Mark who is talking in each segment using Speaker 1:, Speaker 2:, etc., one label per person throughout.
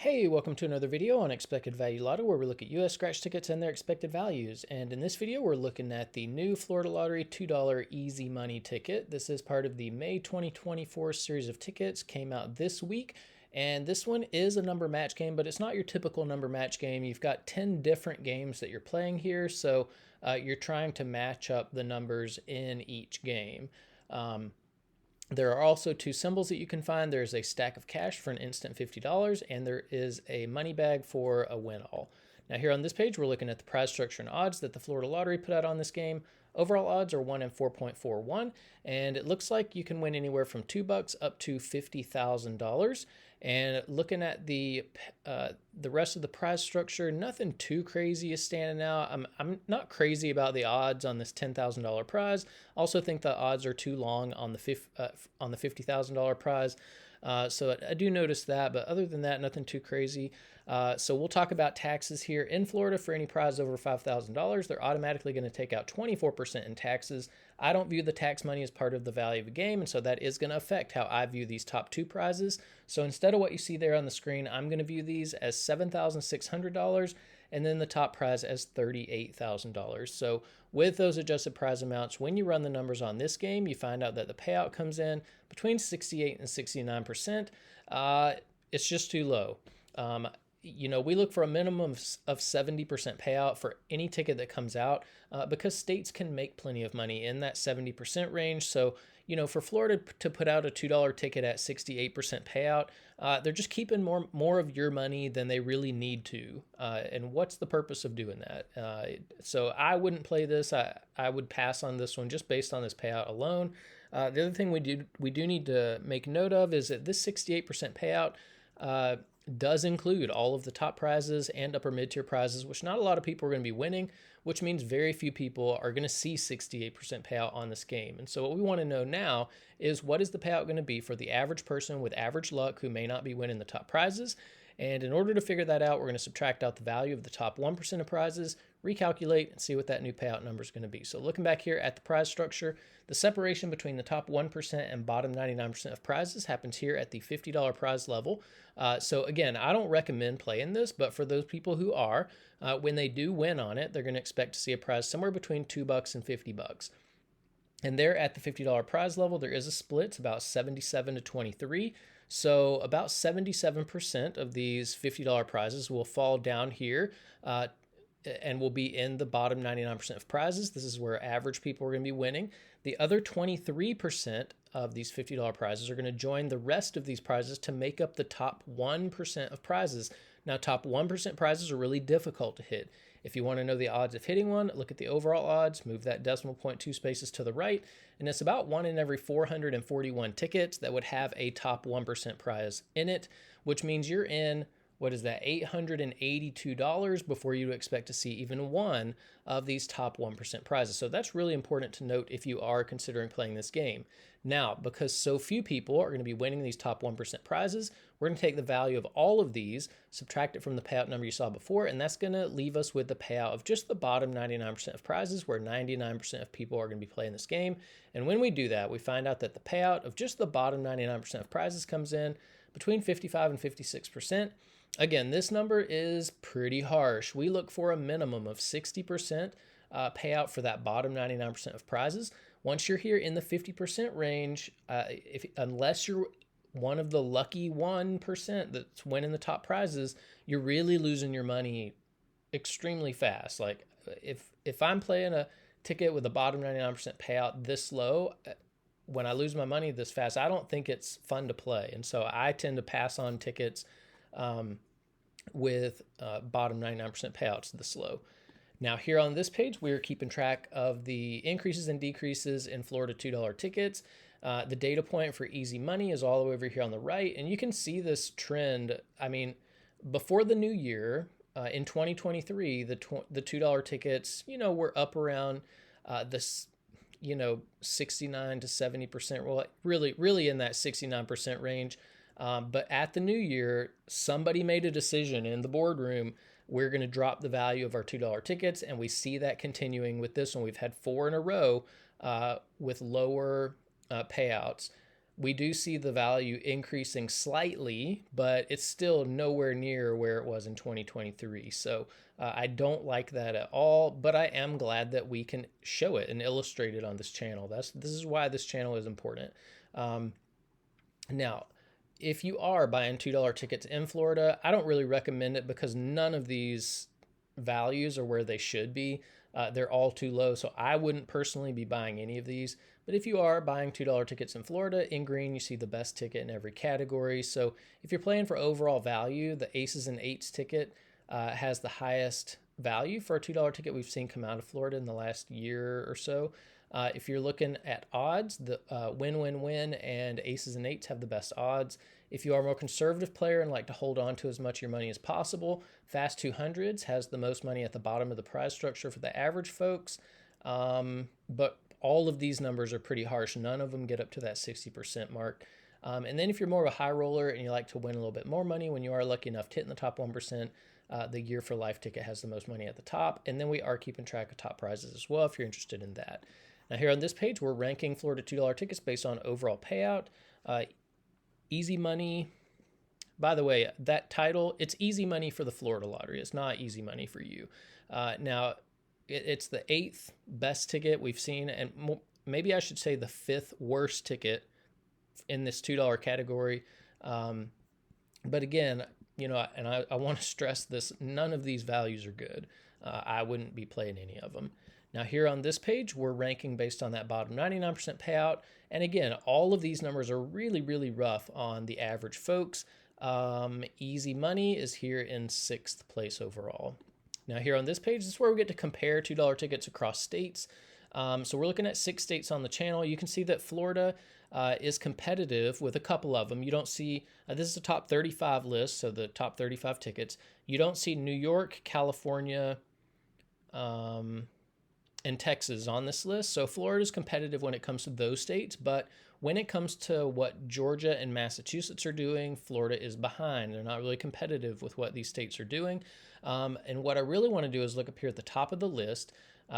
Speaker 1: Hey, welcome to another video on Expected Value Lotto, where we look at US scratch tickets and their expected values. And in this video, we're looking at the new Florida Lottery $2 easy money ticket. This is part of the May 2024 series of tickets, came out this week. And this one is a number match game, but it's not your typical number match game. You've got 10 different games that you're playing here, so you're trying to match up the numbers in each game. There are also two symbols that you can find. There's a stack of cash for an instant $50, and there is a money bag for a win-all. Now here on this page, we're looking at the prize structure and odds that the Florida Lottery put out on this game. Overall odds are 1 in 4.41, and it looks like you can win anywhere from $2 up to $50,000. And looking at the rest of the prize structure, nothing too crazy is standing out. I'm not crazy about the odds on this $10,000 prize. Also think the odds are too long on the $50,000 prize. So I do notice that, but other than that, nothing too crazy. So we'll talk about taxes here. In Florida, for any prize over $5,000, they're automatically going to take out 24% in taxes. I don't view the tax money as part of the value of the game, and so that is going to affect how I view these top two prizes. So instead of what you see there on the screen, I'm going to view these as $7,600, and then the top prize as $38,000. So with those adjusted prize amounts, when you run the numbers on this game, you find out that the payout comes in between 68 and 69%. It's just too low. We look for a minimum of 70% payout for any ticket that comes out because states can make plenty of money in that 70% range. So, for Florida to put out a $2 ticket at 68% payout, they're just keeping more of your money than they really need to. And what's the purpose of doing that? So I wouldn't play this. I would pass on this one just based on this payout alone. The other thing we do need to make note of is that this 68% payout does include all of the top prizes and upper mid-tier prizes, which not a lot of people are going to be winning, which means very few people are going to see 68% payout on this game. And so what we want to know now is, what is the payout going to be for the average person with average luck who may not be winning the top prizes? And in order to figure that out, we're going to subtract out the value of the top 1% of prizes, recalculate, and see what that new payout number is going to be. So looking back here at the prize structure, the separation between the top 1% and bottom 99% of prizes happens here at the $50 prize level. So again, I don't recommend playing this, but for those people who are, when they do win on it, they're going to expect to see a prize somewhere between $2 and $50. And there at the $50 prize level, there is a split. It's about 77 to 23. So about 77% of these $50 prizes will fall down here and will be in the bottom 99% of prizes. This is where average people are going to be winning. The other 23% of these $50 prizes are going to join the rest of these prizes to make up the top 1% of prizes. Now, top 1% prizes are really difficult to hit. If you want to know the odds of hitting one, look at the overall odds, move that decimal point 2 spaces to the right, and it's about 1 in every 441 tickets that would have a top 1% prize in it, which means you're in, what is that, $882 before you expect to see even one of these top 1% prizes. So that's really important to note if you are considering playing this game. Now, because so few people are going to be winning these top 1% prizes, we're going to take the value of all of these, subtract it from the payout number you saw before, and that's going to leave us with the payout of just the bottom 99% of prizes, where 99% of people are going to be playing this game. And when we do that, we find out that the payout of just the bottom 99% of prizes comes in between 55 and 56%. Again, this number is pretty harsh. We look for a minimum of 60% payout for that bottom 99% of prizes. Once you're here in the 50% range, unless you're one of the lucky 1% that's winning the top prizes, you're really losing your money extremely fast. Like if I'm playing a ticket with a bottom 99% payout this low, when I lose my money this fast, I don't think it's fun to play. And so I tend to pass on tickets with bottom 99% payouts this low. Now here on this page, we're keeping track of the increases and decreases in Florida $2 tickets. The data point for easy money is all the way over here on the right, and you can see this trend. I mean, before the new year, in 2023, the $2 tickets, were up around this, 69 to 70%. Well, really in that 69% range. But at the new year, somebody made a decision in the boardroom. We're going to drop the value of our $2 tickets, and we see that continuing with this one. We've had 4 in a row with lower payouts. we do see the value increasing slightly, but it's still nowhere near where it was in 2023. So I don't like that at all, but I am glad that we can show it and illustrate it on this channel. This is why this channel is important. Now, if you are buying $2 tickets in Florida, I don't really recommend it because none of these values are where they should be. They're all too low, so I wouldn't personally be buying any of these. But if you are buying $2 tickets in Florida, in green, you see the best ticket in every category. So if you're playing for overall value, the Aces and Eights ticket has the highest value for a $2 ticket we've seen come out of Florida in the last year or so. If you're looking at odds, the win-win-win and Aces and Eights have the best odds. If you are a more conservative player and like to hold on to as much of your money as possible, Fast 200s has the most money at the bottom of the prize structure for the average folks. But all of these numbers are pretty harsh. None of them get up to that 60% mark. And then if you're more of a high roller and you like to win a little bit more money when you are lucky enough to hit in the top 1%, the Year for Life ticket has the most money at the top. And then we are keeping track of top prizes as well if you're interested in that. Now here on this page, we're ranking Florida $2 tickets based on overall payout. Easy money. By the way, that title, it's easy money for the Florida lottery. It's not easy money for you. Now, it's the 8th best ticket we've seen, and maybe I should say the 5th worst ticket in this $2 category. But again, you know, and I want to stress this, none of these values are good. I wouldn't be playing any of them. Now here on this page, we're ranking based on that bottom 99% payout. And again, all of these numbers are really, really rough on the average folks. Easy money is here in 6th place overall. Now here on this page, this is where we get to compare $2 tickets across states. So we're looking at 6 states on the channel. You can see that Florida is competitive with a couple of them. You don't see, this is a top 35 list, so the top 35 tickets. You don't see New York, California, and Texas on this list. So Florida is competitive when it comes to those states, but when it comes to what Georgia and Massachusetts are doing, Florida is behind. They're not really competitive with what these states are doing. And what I really want to do is look up here at the top of the list.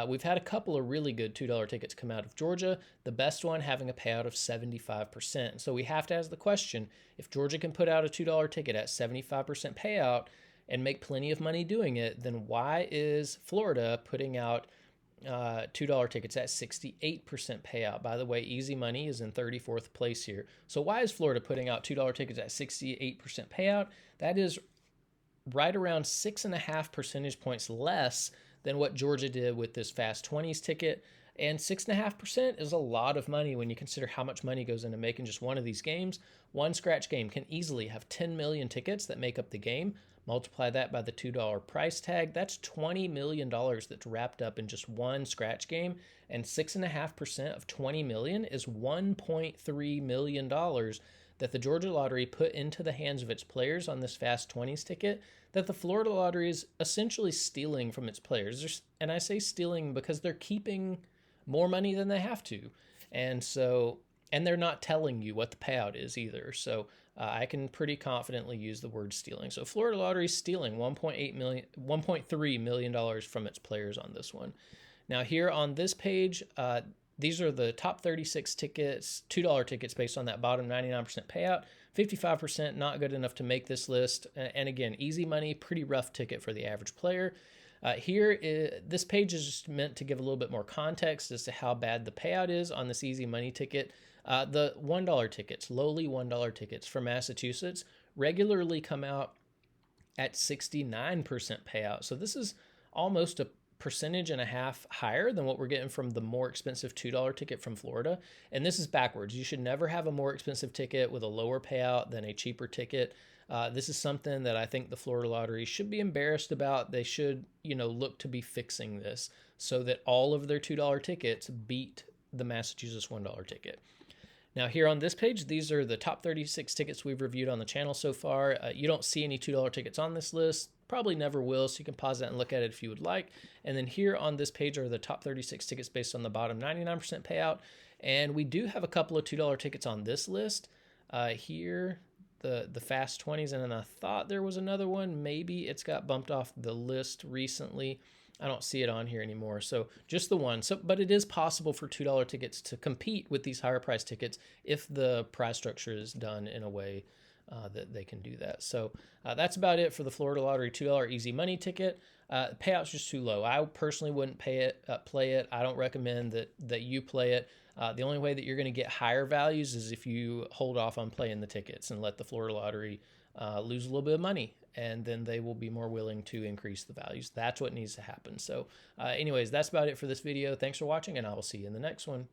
Speaker 1: We've had a couple of really good $2 tickets come out of Georgia, the best one having a payout of 75%. So we have to ask the question, if Georgia can put out a $2 ticket at 75% payout and make plenty of money doing it, then why is Florida putting out $2 tickets at 68% payout? By the way, easy money is in 34th place here. So why is Florida putting out $2 tickets at 68% payout? That is right around 6.5 percentage points less than what Georgia did with this Fast 20s ticket. And 6.5% is a lot of money when you consider how much money goes into making just one of these games. One scratch game can easily have 10 million tickets that make up the game. Multiply that by the $2 price tag. That's $20 million that's wrapped up in just one scratch game. And 6.5% of 20 million is $1.3 million that the Georgia Lottery put into the hands of its players on this Fast 20s ticket that the Florida Lottery is essentially stealing from its players. And I say stealing because they're keeping more money than they have to. And they're not telling you what the payout is either. So I can pretty confidently use the word stealing. So Florida Lottery is stealing $1.3 million from its players on this one. Now here on this page, these are the top 36 tickets, $2 tickets based on that bottom 99% payout. 55% not good enough to make this list. And again, easy money, pretty rough ticket for the average player. This page is just meant to give a little bit more context as to how bad the payout is on this easy money ticket. The $1 tickets, lowly $1 tickets for Massachusetts regularly come out at 69% payout. So this is almost a percentage and a half higher than what we're getting from the more expensive $2 ticket from Florida. And this is backwards. You should never have a more expensive ticket with a lower payout than a cheaper ticket. This is something that I think the Florida Lottery should be embarrassed about. They should, look to be fixing this so that all of their $2 tickets beat the Massachusetts $1 ticket. Now here on this page, these are the top 36 tickets we've reviewed on the channel so far. You don't see any $2 tickets on this list. Probably never will, so you can pause that and look at it if you would like. And then here on this page are the top 36 tickets based on the bottom 99% payout. And we do have a couple of $2 tickets on this list. Here, the Fast 20s, and then I thought there was another one. Maybe it's got bumped off the list recently. I don't see it on here anymore. So just the one. So, but it is possible for $2 tickets to compete with these higher price tickets if the prize structure is done in a way that they can do that. So that's about it for the Florida Lottery $2 easy money ticket. Payout's just too low. I personally wouldn't play it. I don't recommend that you play it. The only way that you're going to get higher values is if you hold off on playing the tickets and let the Florida Lottery lose a little bit of money, and then they will be more willing to increase the values. That's what needs to happen. So anyways, that's about it for this video. Thanks for watching, and I will see you in the next one.